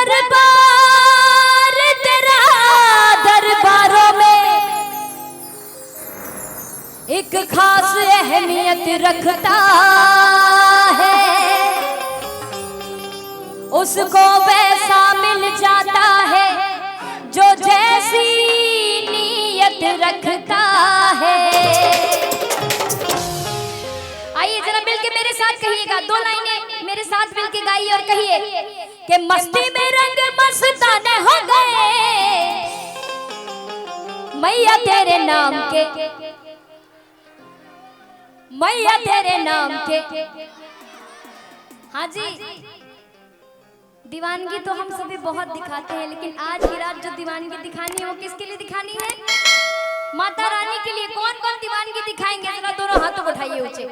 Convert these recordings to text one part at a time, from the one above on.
दरबार तेरा दरबारों में एक खास अहमियत रखता है, उसको वैसा मिल जाता है जो जैसी नीयत रखता है। आइए जरा मिलके मेरे साथ कहिएगा, 2 लाइनें मेरे साथ मिलके गाइए और कहिए कि मस्ती में रंग मस्ताने हो गए मैया तेरे नाम के, मैया तेरे नाम के। हाँ जी, दीवानगी तो हम सभी बहुत दिखाते हैं, लेकिन आज की रात जो दीवानगी दिखानी है वो किसके लिए दिखानी है? माता रानी के लिए। कौन कौन दीवानगी दिखाएंगे? जरा दोनों हाथों को उठाइए ऊंचे।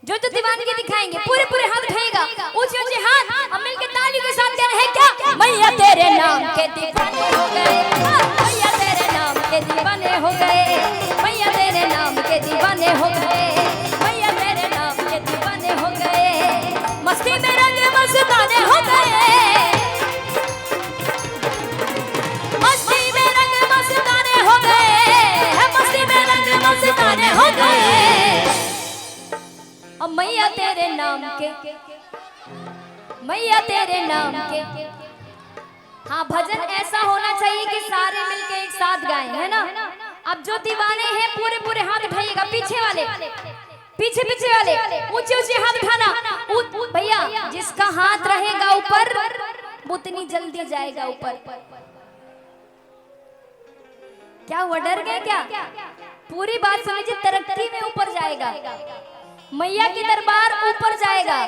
जो जो दीवानगी दिखाएंगे पूरे पूरे हाथ उठाइएगा, ऊंचे ऊंचे हाथ। हम मिलकर ताली के साथ कह रहे हैं क्या? मैया तेरे नाम के दीवाने हो गए, मैया तेरे नाम के दीवाने हो गए, मैया तेरे नाम के दीवाने हो गए, मैया तेरे नाम के दीवाने हो गए। मस्ती में रंग मस्ताने हो गए, मस्ती में रंग मस्ताने हो गए, मस्ती में रंग मस्ताने हो गए। और मैया तेरे नाम के, मैया तेरे नाम के। हाँ, भजन ऐसा होना चाहिए कि सारे मिलके एक साथ गाएं, है ना? अब जो दीवाने हैं पूरे पूरे हाथ उठाइएगा, पीछे वाले, पीछे पीछे वाले ऊंचे ऊंचे हाथ उठाना। भैया जिसका हाथ रहेगा ऊपर वो उतनी जल्दी जाएगा ऊपर। क्या हुआ, डर गए क्या? पूरी बात समझिए, तरक्की में ऊपर जाएगा, मैया की दरबार ऊपर जाएगा।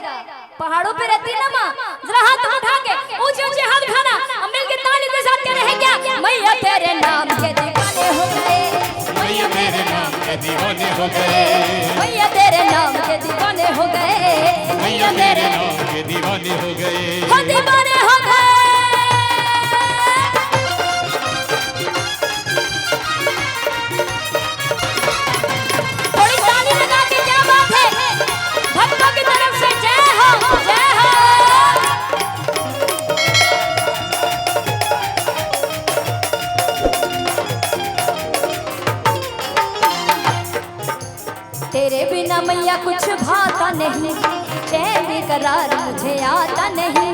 पहाड़ों पे रहती है ना माँ, जरा हाथ उठा के ऊंचे ऊंचे हाथ उठाना। हम मिलके ताली के साथ कह रहे हैं क्या? मैया तेरे नाम के दीवाने हो गए, मैया तेरे नाम के दीवाने हो गए, मैया तेरे नाम के दीवाने हो गए, मैया तेरे नाम के दीवाने हो गए, हो दीवाने हो गए। थोड़ी ताली लगा के, क्या बात है, भक्तों की तरफ से जय हो, जय हो। तेरे बिना मैया कुछ भाता नहीं, चैन करार मुझे आता नहीं।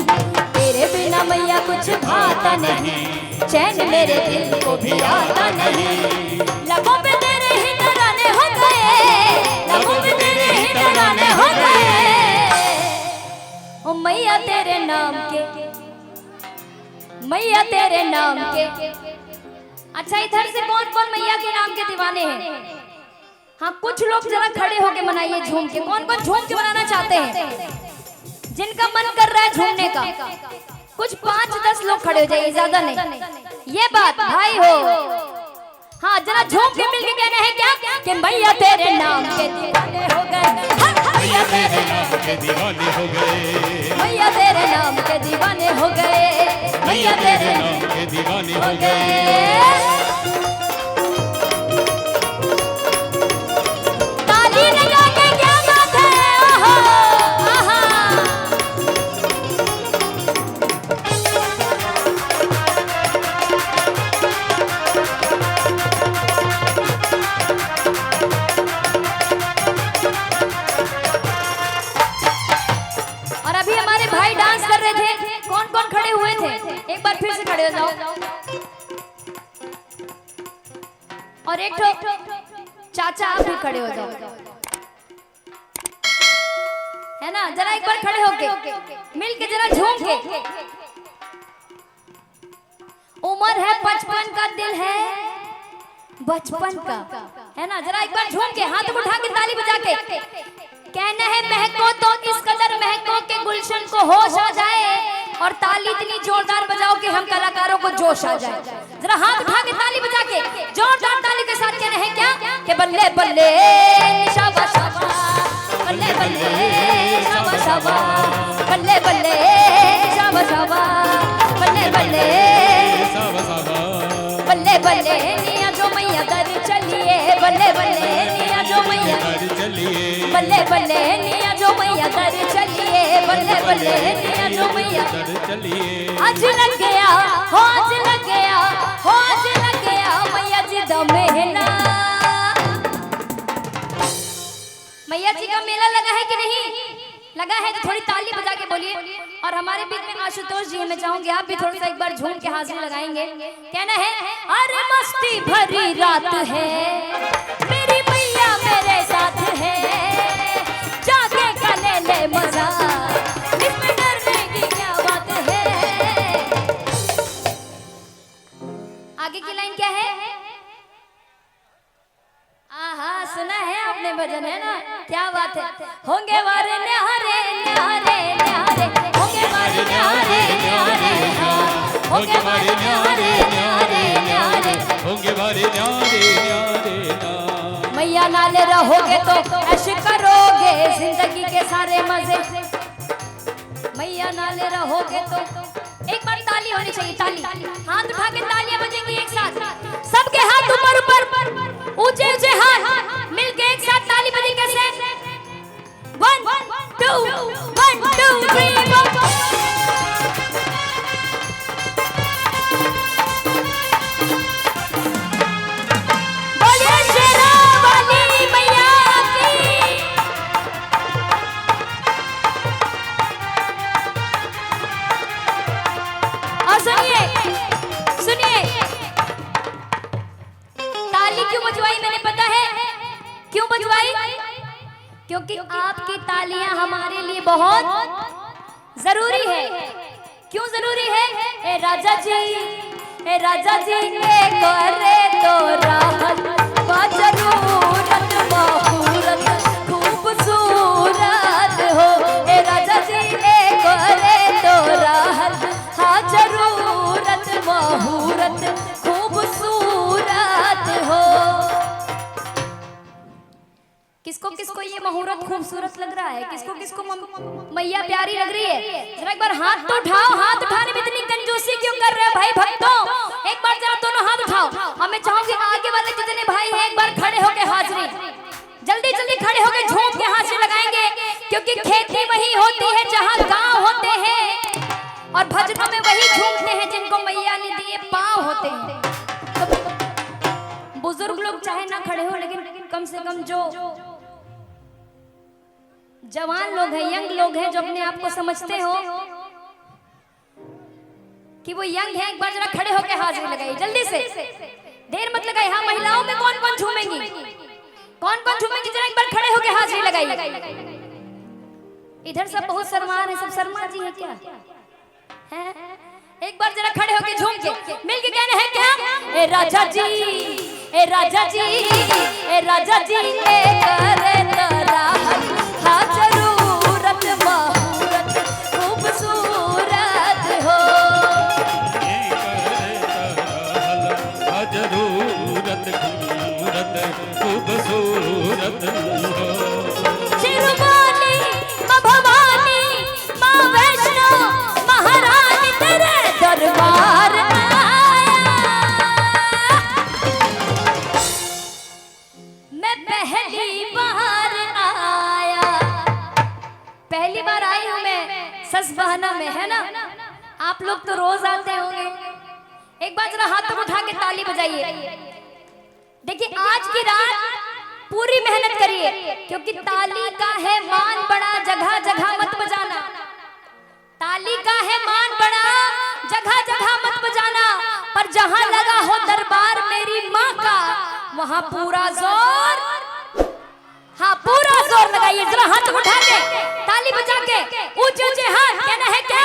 तेरे बिना मैया कुछ भाता नहीं, चैन मेरे दिल को भी आता नहीं। लबों पे तेरे ही तराने हो गए, लबों पे तेरे ही तराने हो गए। ओ मैया तेरे नाम के, मैया तेरे नाम के। अच्छा, इधर से कौन कौन मैया के नाम के दीवाने हैं? हाँ, कुछ लोग जरा खड़े होके मनाइए झूम के। कौन कौन झूम के मनाना चाहते हैं? जिनका मन कर रहा है झूमने का, कुछ 5-10 लोग खड़े हो जाइए, ज्यादा नहीं। ये बात भाई हो। हाँ, जरा झूम के मिलके कहना है क्या? कि मैया तेरे नाम के दीवाने हो गए, मैया तेरे नाम के दीवाने हो गए, मैया तेरे नाम के दीवाने हो गए, मैया तेरे नाम के दीवाने हो गए। ताली लगा के, क्या बात है, आहा, आहा। और अभी हमारे भाई डांस कर रहे थे, कौन कौन खड़े हुए थे? एक बार फिर से खड़े हो जाओ। और एक ठो चाचा आप भी खड़े हो जाओ, है ना? जरा एक बार खड़े होके मिलके जरा झूम के। उम्र है 55 का, दिल है बचपन का, है ना? जरा एक बार झूम के, हाथ उठा के, ताली बजा के कहना है महको तो इस कदर महको के गुलशन को होश आ जाए, और ताली इतनी जोरदार बजाओ कि हम कलाकारों को जोश आ जाए। जरा हाथ उठा के ताली बजा के जोरदार ताली के साथ कहना है क्या? कि बल्ले बल्ले शाबा शाबा, बल्ले बल्ले शाबा शाबा, बल्ले बल्ले शाबा शाबा, बल्ले बल्ले बल्ले बल्ले निया जो मैया दर चलिए, बल्ले बल्ले निया जो मैया दर चलिए, बल्ले बल्ले निया जो मैया दर चलिए, बल्ले बल्ले नियनु मैया चढ़ चलिए आज लग गया हो आज लग गया हो आज लग गया मैया जी दा मेला। मैया जी का मेला लगा है कि नहीं लगा है तो थोड़ी ताली बजा के बोलिए। और हमारे बीच में आशुतोष जी मैं चाहूंगी आप भी थोड़ा सा एक बार झूम के हाजिरी लगाएंगे। कहना है अरे मस्ती भरी रात है मेरी मैया मेरे साथ है जाके का ले ले मजा इसमें डरने की क्या बात है। आगे की लाइन क्या है? आहा सुना है आपने भजन है ना क्या बात है। होंगे वारे न्यारे न्यारे न्यारे होंगे वारे न्यारे न्यारे होंगे वारे न्यारे न्यारे न्यारे होंगे वारे न्यारे न्यारे मैया नाले रहोगे तो ऐसे करोगे जिंदगी के सारे मजे। मैया नाले रहोगे तो एक बार ताली होनी चाहिए ताली हाथ उठा के तालियां बजेंगी एक साथ सबके हाथ ऊपर ऊपर ऊंचे ऊंचे हाथ मिलके एक साथ ताली बजेंगे कैसे 1 2 1 2 3 बोलिए शेरा वाली मैया की। और सुनिए सुनिए ताली क्यों बजवाई मैंने पता है क्यों बजवाई? क्योंकि आपकी तालियां हमारे लिए बहुत जरूरी है। क्यों जरूरी है? ए राजा जी ए राजा जी ए करे तो राहत बा जरूरत महूरत खूबसूरत हो। ए राजा जी ए करे तो राहत हा जरूरत महूरत खूबसूरत हो। किसको किसको ये मुहूर्त खूबसूरत लग रहा है? किसको किसको मैया प्यारी लग रही है? जरा एक बार हाथ तो उठाओ। हाथ उठाने में इतनी कंजूसी क्यों कर रहे हो भाई भक्तों? एक बार जरा दोनों हाथ उठाओ। हमें चाहूंगी आगे वाले जितने भाई हैं एक बार खड़े होके हाजिरी जल्दी जल्दी खड़े होके झूम के हाजिरी लगाएंगे क्योंकि खेती वही होती है जहाँ गाँव होते हैं और भजनों में वही झूमते हैं जिनको मैया ने दिए पाँव होते हैं। बुजुर्ग लोग चाहे ना खड़े हो लेकिन कम से कम जो जवान लोग हैं यंग लोग हैं जो अपने आप को समझते हो कि वो यंग है एक बार जरा खड़े होकर हाजिरी लगाइए जल्दी से देर मत लगाइए। हाँ महिलाओं में कौन कौन झूमेंगी जरा एक बार खड़े होकर हाजिरी लगाइए। इधर सब बहुत शर्मा रहे सब शर्मा जी है क्या है? एक बार जरा खड़े होकर झूम के मिलके कहना है क्या? ए राजा जी ए राजा जी ए राजा जी ए करे तोरा हा जरूरत महूरत खूबसूरत हो। जरूरत खूबसूरत हो। शिरोमणि मां भवानी मां वैष्णो महारानी तेरे दरबार मैं पहली बार आई हूँ मैं सस बहाना में है ना। आप लोग तो रोज आते होंगे। एक बार जरा हाथ उठा के ताली बजाइए। देखिए आज की रात पूरी मेहनत करिए क्योंकि ताली का है मान बड़ा जगह जगह मत बजाना। ताली का है मान बड़ा जगह जगह मत बजाना पर जहां लगा हो दरबार मेरी माँ का वहां पूरा जोर हाँ पूरा जोर लगाइए। जरा हाथ उठा के ताली बजा के ऊंचे ऊंचे हाथ कहना है क्या?